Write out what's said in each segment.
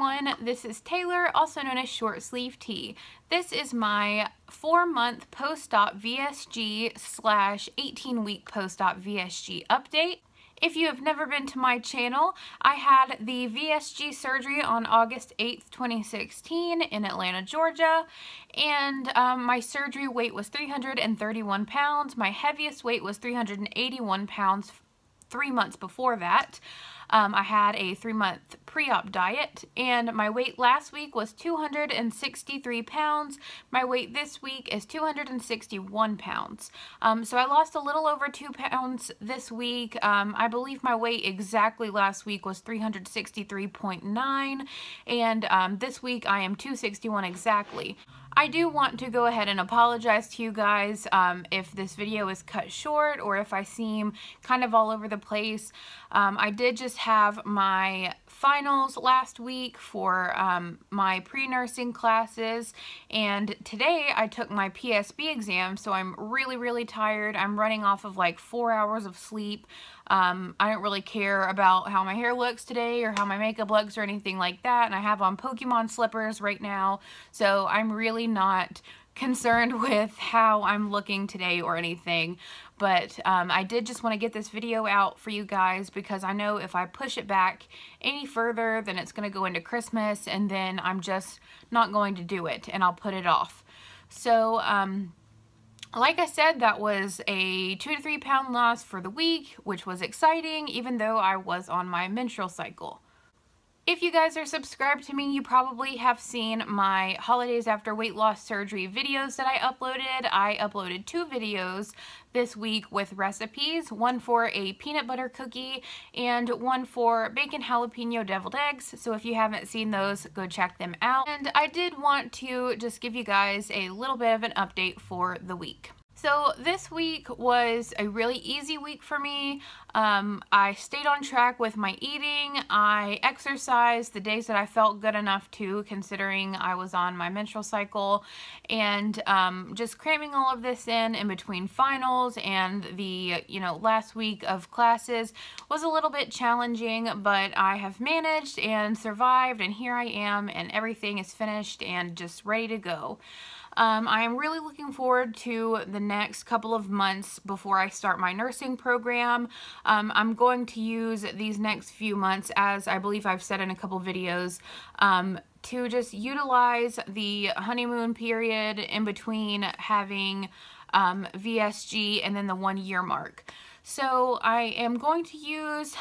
everyone, this is Taylor, also known as Short Sleeve Tee. This is my 4-month post-op VSG / 18-week post-op VSG update. If you have never been to my channel, I had the VSG surgery on August 8th, 2016 in Atlanta, Georgia, and my surgery weight was 331 pounds. My heaviest weight was 381 pounds 3 months before that. I had a 3-month pre-op diet, and my weight last week was 263 pounds. My weight this week is 261 pounds. So I lost a little over 2 pounds this week. I believe my weight exactly last week was 363.9, and this week I am 261 exactly. I do want to go ahead and apologize to you guys if this video is cut short or if I seem kind of all over the place. I did just have my finals last week for my pre-nursing classes, and today I took my PSB exam, so I'm really tired. I'm running off of like 4 hours of sleep. I don't really care about how my hair looks today or how my makeup looks or anything like that, and I have on Pokemon slippers right now, so I'm really not concerned with how I'm looking today or anything. But I did just want to get this video out for you guys because I know if I push it back any further, then it's going to go into Christmas, and then I'm just not going to do it, and I'll put it off. So, like I said, that was a 2 to 3 pound loss for the week, which was exciting, even though I was on my menstrual cycle. If you guys are subscribed to me, you probably have seen my holidays after weight loss surgery videos that I uploaded. I uploaded 2 videos this week with recipes, one for a peanut butter cookie and one for bacon jalapeno deviled eggs. So if you haven't seen those, go check them out. And I did want to just give you guys a little bit of an update for the week. So this week was a really easy week for me. I stayed on track with my eating. I exercised the days that I felt good enough to, considering I was on my menstrual cycle, and just cramming all of this in between finals and the last week of classes was a little bit challenging, but I have managed and survived, and here I am, and everything is finished and just ready to go. I am really looking forward to the next couple of months before I start my nursing program. I'm going to use these next few months, as I believe I've said in a couple videos, to just utilize the honeymoon period in between having VSG and then the 1-year mark. So I am going to use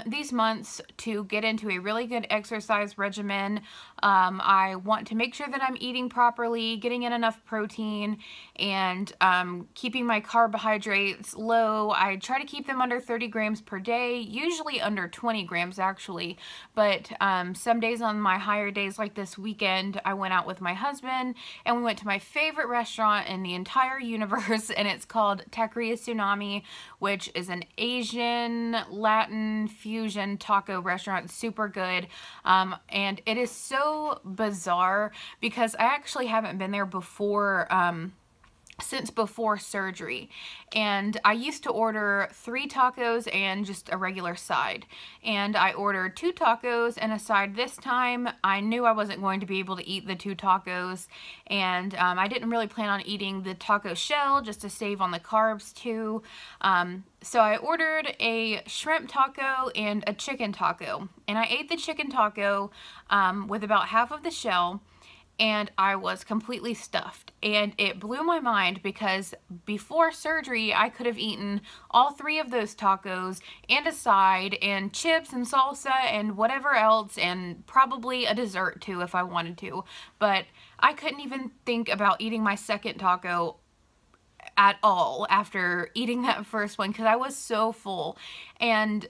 these months to get into a really good exercise regimen. I want to make sure that I'm eating properly, getting in enough protein, and keeping my carbohydrates low. I try to keep them under 30 grams per day, usually under 20 grams actually, but some days on my higher days, like this weekend, I went out with my husband and we went to my favorite restaurant in the entire universe, and it's called Taqueria Tsunami, which is an Asian Latin fusion taco restaurant. Super good, and it is so bizarre because I actually haven't been there before since before surgery, and I used to order 3 tacos and just a regular side, and I ordered 2 tacos and a side this time. I knew I wasn't going to be able to eat the 2 tacos, and I didn't really plan on eating the taco shell just to save on the carbs too. So I ordered a shrimp taco and a chicken taco, and I ate the chicken taco with about half of the shell, and I was completely stuffed, and it blew my mind because before surgery I could have eaten all 3 of those tacos and a side and chips and salsa and whatever else, and probably a dessert too if I wanted to, but I couldn't even think about eating my second taco at all after eating that first one because I was so full, and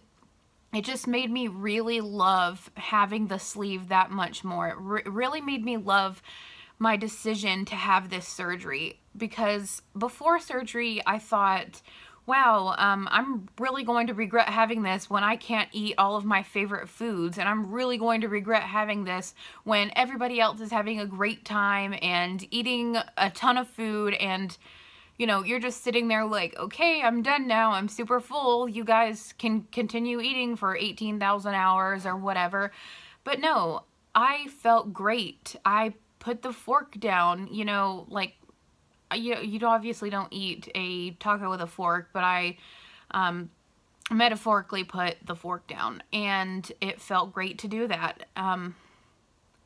it just made me really love having the sleeve that much more. It really made me love my decision to have this surgery, because before surgery I thought, wow, I'm really going to regret having this when I can't eat all of my favorite foods, and I'm really going to regret having this when everybody else is having a great time and eating a ton of food, and you're just sitting there like, okay, I'm done now. I'm super full. You guys can continue eating for 18,000 hours or whatever. But no, I felt great. I put the fork down, you know, like, you obviously don't eat a taco with a fork, but I metaphorically put the fork down, and it felt great to do that.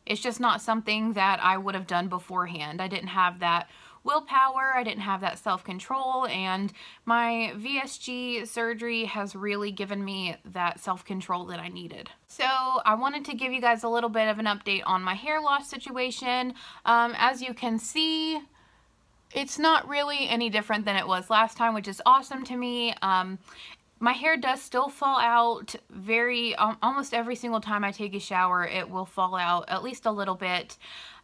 It's just not something that I would have done beforehand. I didn't have that willpower, I didn't have that self-control, and my VSG surgery has really given me that self-control that I needed. So I wanted to give you guys a little bit of an update on my hair loss situation. As you can see, it's not really any different than it was last time, which is awesome to me. My hair does still fall out almost every single time I take a shower. It will fall out at least a little bit.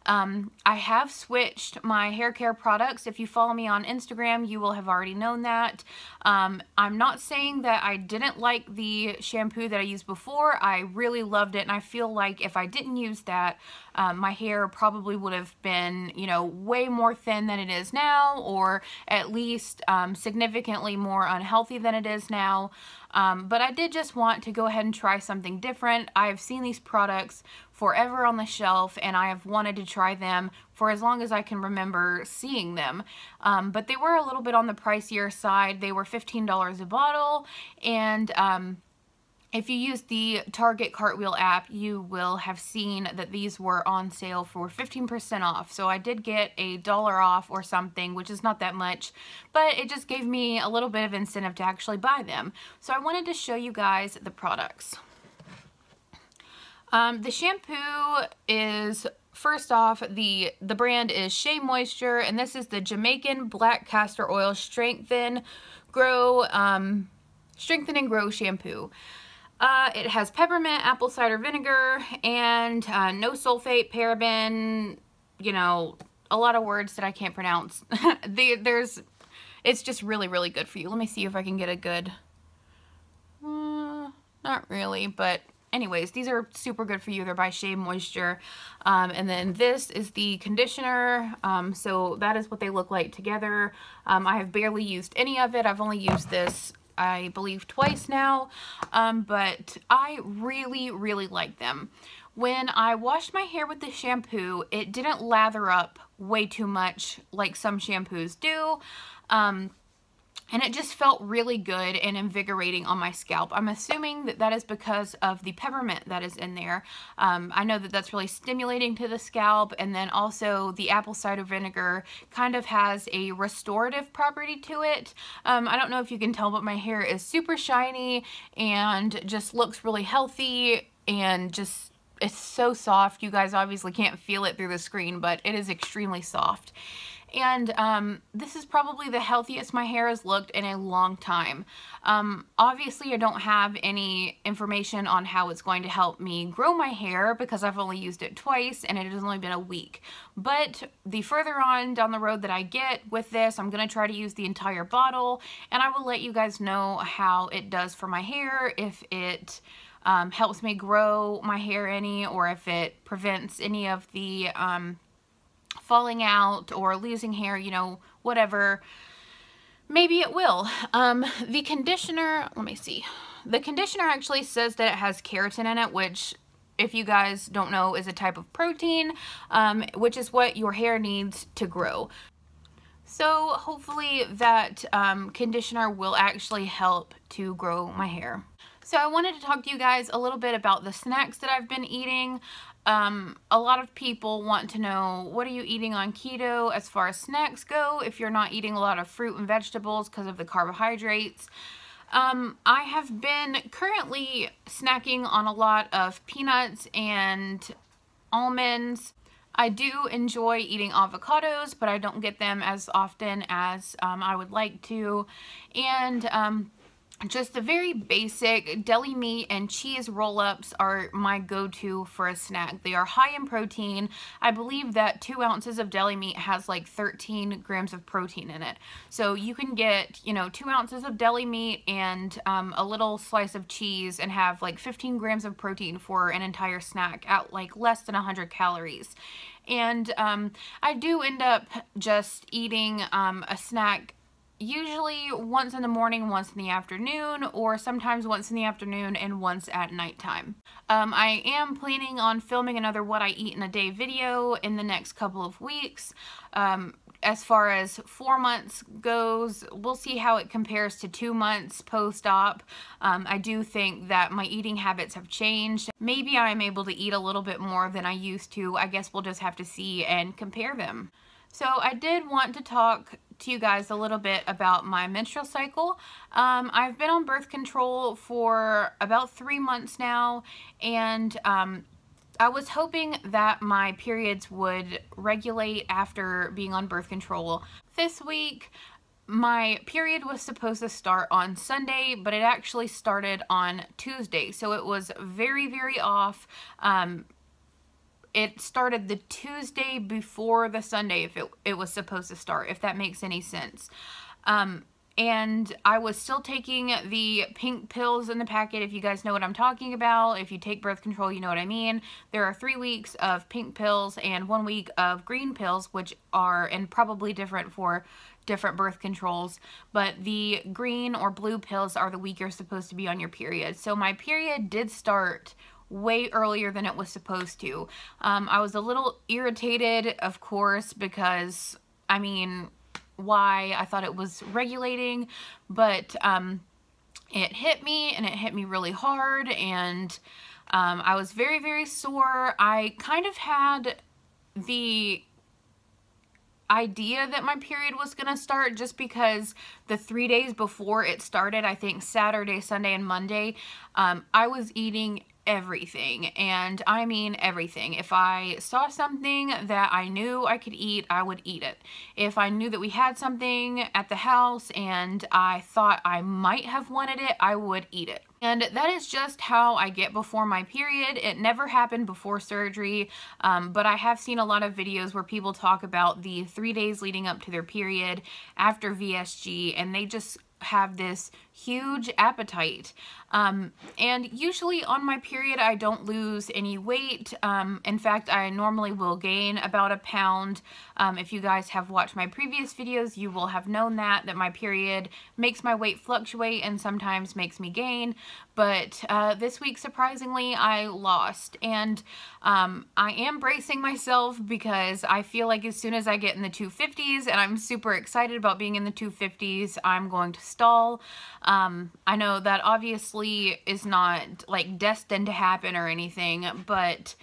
I have switched my hair care products. If you follow me on Instagram, you will have already known that. I'm not saying that I didn't like the shampoo that I used before. I really loved it, and I feel like if I didn't use that, my hair probably would have been, you know, way more thin than it is now, or at least significantly more unhealthy than it is now. But I did just want to go ahead and try something different. I have seen these products forever on the shelf, and I have wanted to try them for as long as I can remember seeing them. But they were a little bit on the pricier side. They were $15 a bottle, and if you use the Target Cartwheel app, you will have seen that these were on sale for 15% off. So I did get $1 off or something, which is not that much, but it just gave me a little bit of incentive to actually buy them. So I wanted to show you guys the products. The shampoo is, first off, the brand is Shea Moisture, and this is the Jamaican Black Castor Oil Strengthen and Grow Shampoo. It has peppermint, apple cider vinegar, and no sulfate, paraben, you know, a lot of words that I can't pronounce. It's just really, really good for you. Let me see if I can get a good, not really, but anyways, these are super good for you. They're by Shea Moisture. And then this is the conditioner. So that is what they look like together. I have barely used any of it. I've only used this, I believe, twice now. But I really, really like them. When I washed my hair with the shampoo, it didn't lather up way too much like some shampoos do. And it just felt really good and invigorating on my scalp. I'm assuming that that is because of the peppermint that is in there. I know that that's really stimulating to the scalp, and then also the apple cider vinegar kind of has a restorative property to it. I don't know if you can tell, but my hair is super shiny and just looks really healthy, and just, it's so soft. You guys obviously can't feel it through the screen, but it is extremely soft. And this is probably the healthiest my hair has looked in a long time. Obviously, I don't have any information on how it's going to help me grow my hair because I've only used it twice and it has only been a week. But the further on down the road that I get with this, I'm going to try to use the entire bottle, and I will let you guys know how it does for my hair, if it helps me grow my hair any, or if it prevents any of the falling out or losing hair, you know, whatever. Maybe it will. The conditioner, let me see. The conditioner actually says that it has keratin in it, which, if you guys don't know, is a type of protein, which is what your hair needs to grow. So hopefully that conditioner will actually help to grow my hair. So I wanted to talk to you guys a little bit about the snacks that I've been eating. A lot of people want to know, what are you eating on keto as far as snacks go if you're not eating a lot of fruit and vegetables because of the carbohydrates? I have been currently snacking on a lot of peanuts and almonds. I do enjoy eating avocados, but I don't get them as often as I would like to. And just the very basic deli meat and cheese roll-ups are my go-to for a snack. They are high in protein. I believe that 2 ounces of deli meat has like 13 grams of protein in it. So you can get, you know, 2 ounces of deli meat and a little slice of cheese and have like 15 grams of protein for an entire snack at like less than 100 calories. And I do end up just eating a snack usually once in the morning, once in the afternoon, or sometimes once in the afternoon and once at nighttime. I am planning on filming another What I Eat in a Day video in the next couple of weeks. As far as 4 months goes, we'll see how it compares to 2 months post-op. I do think that my eating habits have changed. Maybe I'm able to eat a little bit more than I used to. I guess we'll just have to see and compare them. So I did want to talk to you guys a little bit about my menstrual cycle. I've been on birth control for about 3 months now, and I was hoping that my periods would regulate after being on birth control. This week, my period was supposed to start on Sunday, but it actually started on Tuesday, so it was very, very off. It started the Tuesday before the Sunday if it was supposed to start, if that makes any sense. And I was still taking the pink pills in the packet, if you guys know what I'm talking about. If you take birth control, you know what I mean. There are 3 weeks of pink pills and 1 week of green pills, which are, and probably different for different birth controls, but the green or blue pills are the week you're supposed to be on your period. So my period did start way earlier than it was supposed to. I was a little irritated, of course, because, I mean, why? I thought it was regulating, but it hit me, and it hit me really hard, and I was very, very sore. I kind of had the idea that my period was gonna start just because the 3 days before it started, I think Saturday, Sunday, and Monday, I was eating everything, and I mean everything. If I saw something that I knew I could eat, I would eat it. If I knew that we had something at the house and I thought I might have wanted it, I would eat it. And that is just how I get before my period. It never happened before surgery, but I have seen a lot of videos where people talk about the 3 days leading up to their period after VSG, and they just have this huge appetite. And usually on my period I don't lose any weight. In fact, I normally will gain about a pound. If you guys have watched my previous videos, you will have known that my period makes my weight fluctuate and sometimes makes me gain. But this week, surprisingly, I lost. And I am bracing myself because I feel like as soon as I get in the 250s, and I'm super excited about being in the 250s, I'm going to stall. I know that obviously is not like destined to happen or anything, but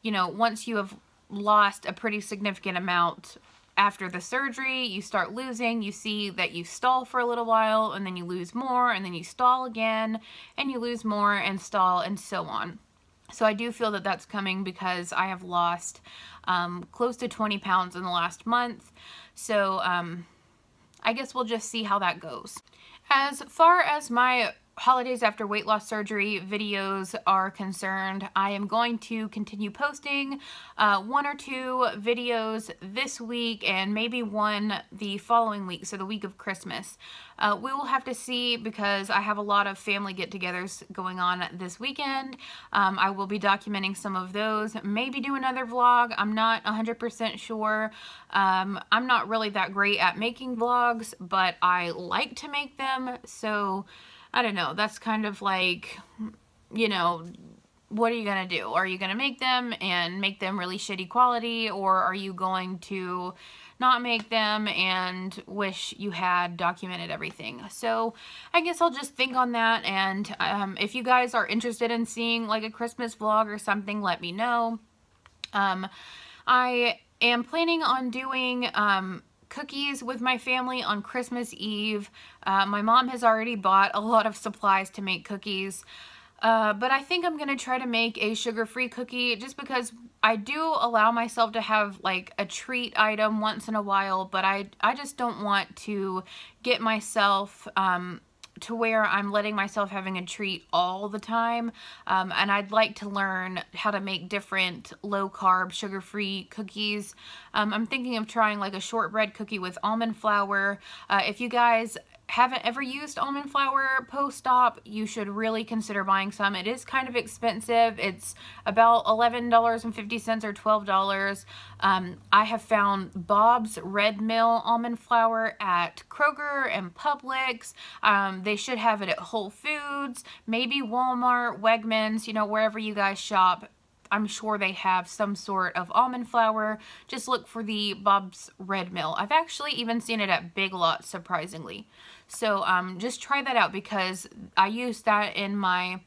you know, once you have lost a pretty significant amount after the surgery, you start losing. You see that you stall for a little while, and then you lose more, and then you stall again, and you lose more and stall, and so on. So I do feel that that's coming because I have lost close to 20 pounds in the last month. So I guess we'll just see how that goes. As far as my holidays after weight loss surgery videos are concerned, I am going to continue posting 1 or 2 videos this week and maybe 1 the following week, so the week of Christmas. We will have to see because I have a lot of family get-togethers going on this weekend. I will be documenting some of those, maybe do another vlog. I'm not 100% sure. I'm not really that great at making vlogs, but I like to make them, so I don't know, that's kind of like, you know, what are you gonna do? Are you gonna make them and make them really shitty quality, or are you going to not make them and wish you had documented everything? So I guess I'll just think on that, and if you guys are interested in seeing like a Christmas vlog or something, let me know. I am planning on doing cookies with my family on Christmas Eve. My mom has already bought a lot of supplies to make cookies, but I think I'm gonna try to make a sugar-free cookie just because I do allow myself to have like a treat item once in a while, but I just don't want to get myself to where I'm letting myself having a treat all the time, and I'd like to learn how to make different low-carb, sugar-free cookies. I'm thinking of trying like a shortbread cookie with almond flour. If you guys haven't ever used almond flour post-op, you should really consider buying some. It is kind of expensive. It's about $11.50 or $12. I have found Bob's Red Mill almond flour at Kroger and Publix. They should have it at Whole Foods, maybe Walmart, Wegmans, you know, wherever you guys shop. I'm sure they have some sort of almond flour. Just look for the Bob's Red Mill. I've actually even seen it at Big Lots, surprisingly. So just try that out, because I used that in my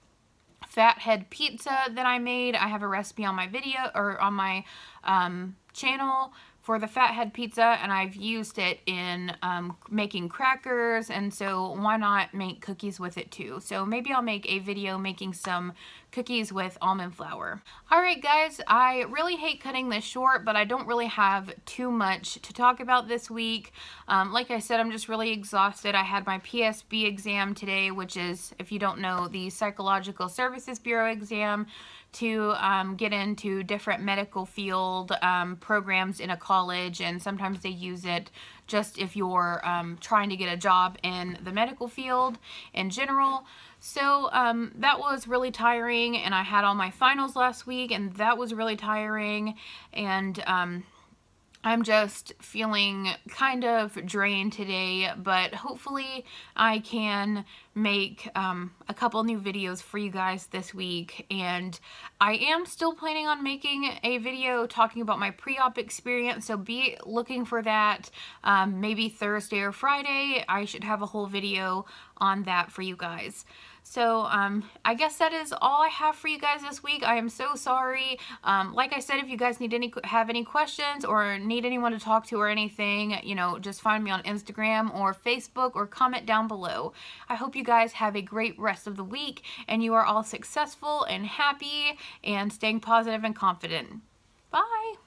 fathead pizza that I made. I have a recipe on my video, or on my channel, for the fathead pizza, and I've used it in making crackers, and so why not make cookies with it too. So maybe I'll make a video making some cookies with almond flour. Alright guys, I really hate cutting this short, but I don't really have too much to talk about this week. Like I said, I'm just really exhausted. I had my PSB exam today, which is, if you don't know, the Psychological Services Bureau exam to get into different medical field programs in a college, and sometimes they use it just if you're trying to get a job in the medical field in general. So that was really tiring, and I had all my finals last week, and that was really tiring, and I'm just feeling kind of drained today, but hopefully I can make a couple new videos for you guys this week. And I am still planning on making a video talking about my pre-op experience, so be looking for that. Maybe Thursday or Friday, I should have a whole video on that for you guys. So I guess that is all I have for you guys this week. I am so sorry. Like I said, if you guys have any questions or need anyone to talk to or anything, you know, just find me on Instagram or Facebook, or comment down below. I hope you guys have a great rest of the week, and you are all successful and happy and staying positive and confident. Bye!